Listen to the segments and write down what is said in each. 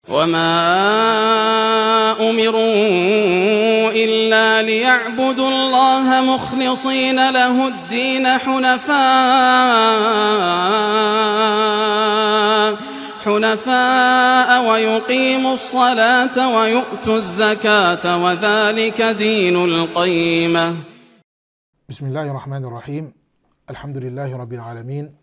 وما أمروا إلا ليعبدوا الله مخلصين له الدين حنفاء ويقيموا الصلاة ويؤتوا الزكاة وذلك دين القيمة. بسم الله الرحمن الرحيم. الحمد لله رب العالمين،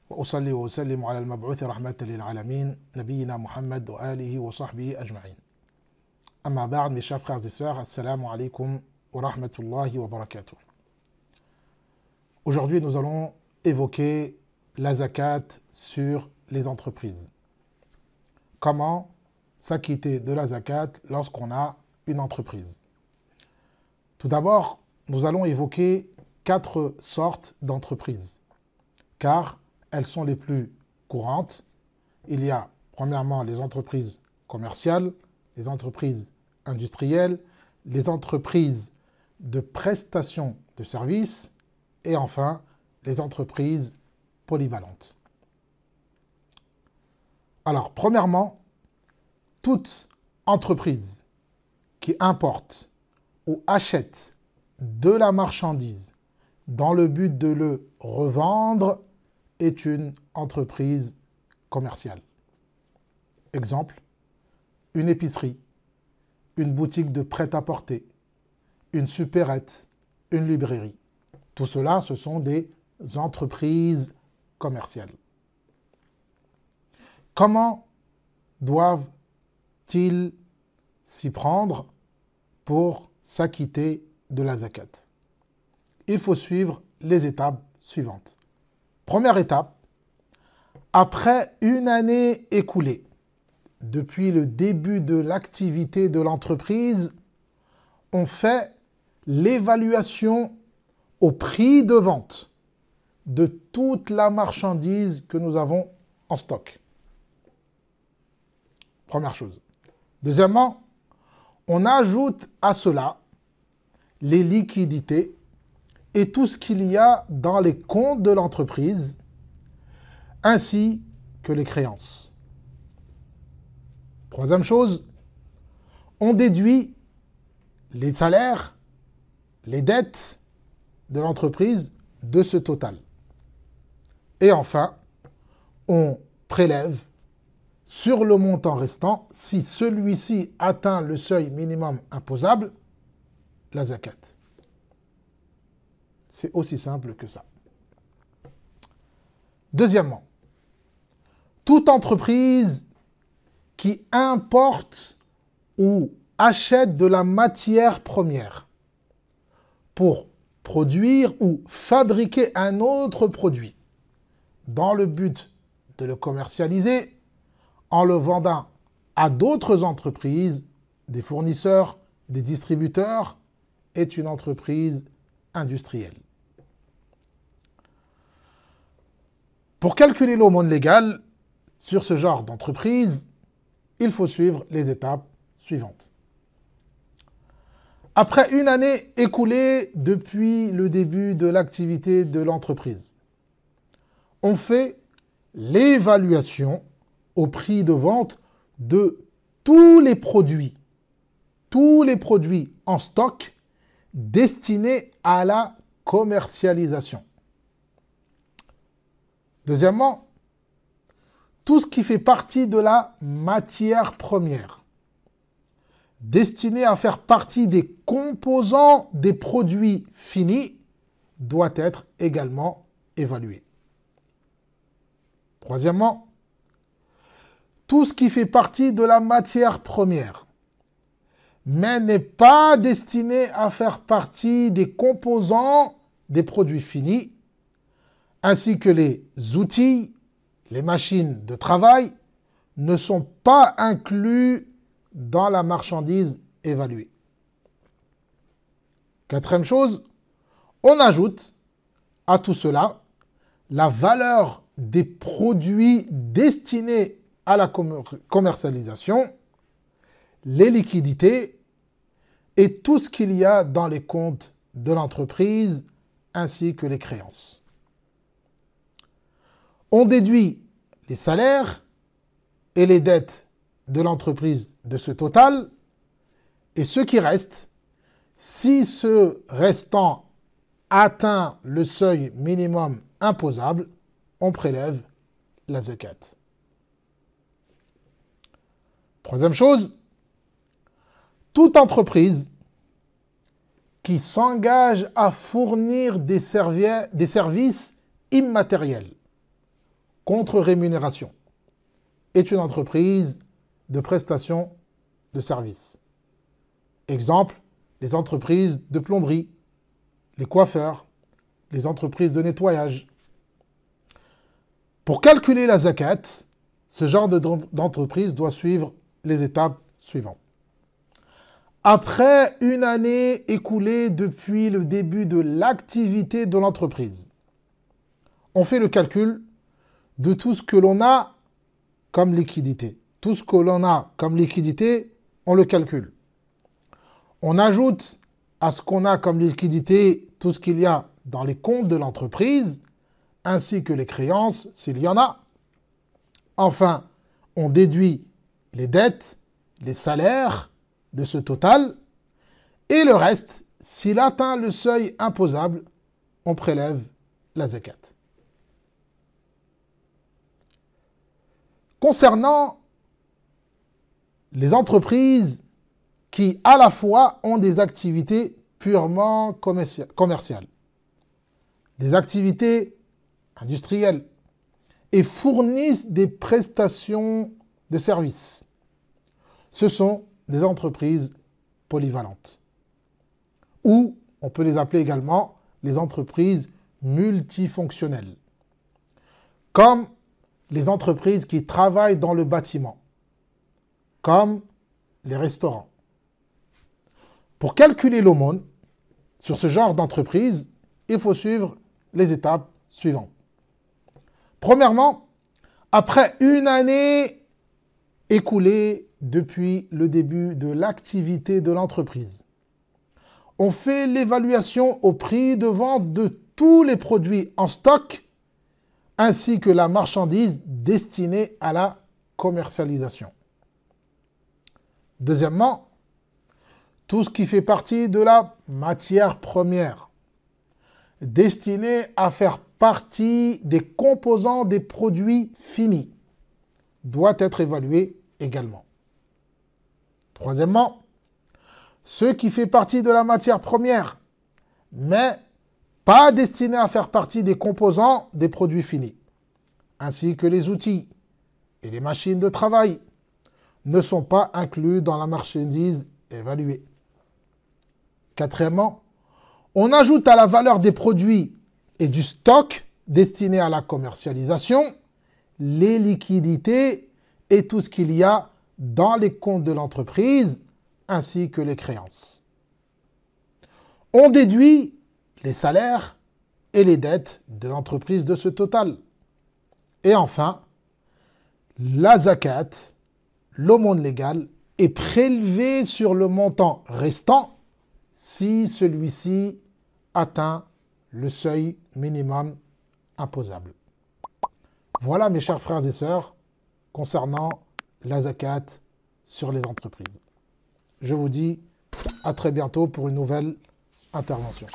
وأصلي وأسلم على المبعوث رحمة للعالمين نبينا Muhammad وآله وصحبه أجمعين. Amma ba'd, mes chers frères et sœurs, assalamu alaikum wa rahmatullahi wa barakatuh. Aujourd'hui, nous allons évoquer la zakat sur les entreprises. Comment s'acquitter de la zakat lorsqu'on a une entreprise? Tout d'abord, nous allons évoquer 4 sortes d'entreprises, car elles sont les plus courantes. Il y a premièrement les entreprises commerciales, les entreprises industrielles, les entreprises de prestation de services et enfin les entreprises polyvalentes. Alors, premièrement, toute entreprise qui importe ou achète de la marchandise dans le but de le revendre est une entreprise commerciale. Exemple, une épicerie, une boutique de prêt-à-porter, une supérette, une librairie. Tout cela, ce sont des entreprises commerciales. Comment doivent-ils s'y prendre pour s'acquitter de la zakat? Il faut suivre les étapes suivantes. Première étape, après une année écoulée, depuis le début de l'activité de l'entreprise, on fait l'évaluation au prix de vente de toute la marchandise que nous avons en stock. Première chose. Deuxièmement, on ajoute à cela les liquidités et tout ce qu'il y a dans les comptes de l'entreprise, ainsi que les créances. Troisième chose, on déduit les salaires, les dettes de l'entreprise de ce total. Et enfin, on prélève sur le montant restant, si celui-ci atteint le seuil minimum imposable, la zakat. C'est aussi simple que ça. Deuxièmement, toute entreprise qui importe ou achète de la matière première pour produire ou fabriquer un autre produit dans le but de le commercialiser en le vendant à d'autres entreprises, des fournisseurs, des distributeurs, est une entreprise industrielle. Pour calculer l'aumône légale sur ce genre d'entreprise, il faut suivre les étapes suivantes. Après une année écoulée depuis le début de l'activité de l'entreprise, on fait l'évaluation au prix de vente de tous les produits en stock destinés à la commercialisation. Deuxièmement, tout ce qui fait partie de la matière première, destiné à faire partie des composants des produits finis, doit être également évalué. Troisièmement, tout ce qui fait partie de la matière première, mais n'est pas destiné à faire partie des composants des produits finis, ainsi que les outils, les machines de travail, ne sont pas inclus dans la marchandise évaluée. Quatrième chose, on ajoute à tout cela la valeur des produits destinés à la commercialisation, les liquidités et tout ce qu'il y a dans les comptes de l'entreprise ainsi que les créances. On déduit les salaires et les dettes de l'entreprise de ce total, et ce qui reste, si ce restant atteint le seuil minimum imposable, on prélève la zakat. Troisième chose, toute entreprise qui s'engage à fournir des services immatériels contre rémunération est une entreprise de prestation de services. Exemple, les entreprises de plomberie, les coiffeurs, les entreprises de nettoyage. Pour calculer la zakat, ce genre d'entreprise doit suivre les étapes suivantes. Après une année écoulée depuis le début de l'activité de l'entreprise, on fait le calcul de tout ce que l'on a comme liquidité. Tout ce que l'on a comme liquidité, on le calcule. On ajoute à ce qu'on a comme liquidité tout ce qu'il y a dans les comptes de l'entreprise, ainsi que les créances, s'il y en a. Enfin, on déduit les dettes, les salaires de ce total, et le reste, s'il atteint le seuil imposable, on prélève la zakat. Concernant les entreprises qui, à la fois, ont des activités purement commerciales, des activités industrielles, et fournissent des prestations de services. Ce sont des entreprises polyvalentes. Ou, on peut les appeler également les entreprises multifonctionnelles. Comme les entreprises qui travaillent dans le bâtiment, comme les restaurants. Pour calculer l'aumône sur ce genre d'entreprise, il faut suivre les étapes suivantes. Premièrement, après une année écoulée depuis le début de l'activité de l'entreprise, on fait l'évaluation au prix de vente de tous les produits en stock ainsi que la marchandise destinée à la commercialisation. Deuxièmement, tout ce qui fait partie de la matière première, destinée à faire partie des composants des produits finis, doit être évalué également. Troisièmement, ce qui fait partie de la matière première, mais pas destiné à faire partie des composants des produits finis, ainsi que les outils et les machines de travail, ne sont pas inclus dans la marchandise évaluée. Quatrièmement, on ajoute à la valeur des produits et du stock destiné à la commercialisation les liquidités et tout ce qu'il y a dans les comptes de l'entreprise, ainsi que les créances. On déduit les salaires et les dettes de l'entreprise de ce total. Et enfin, la zakat, l'aumône légale, est prélevée sur le montant restant si celui-ci atteint le seuil minimum imposable. Voilà, mes chers frères et sœurs, concernant la zakat sur les entreprises. Je vous dis à très bientôt pour une nouvelle intervention.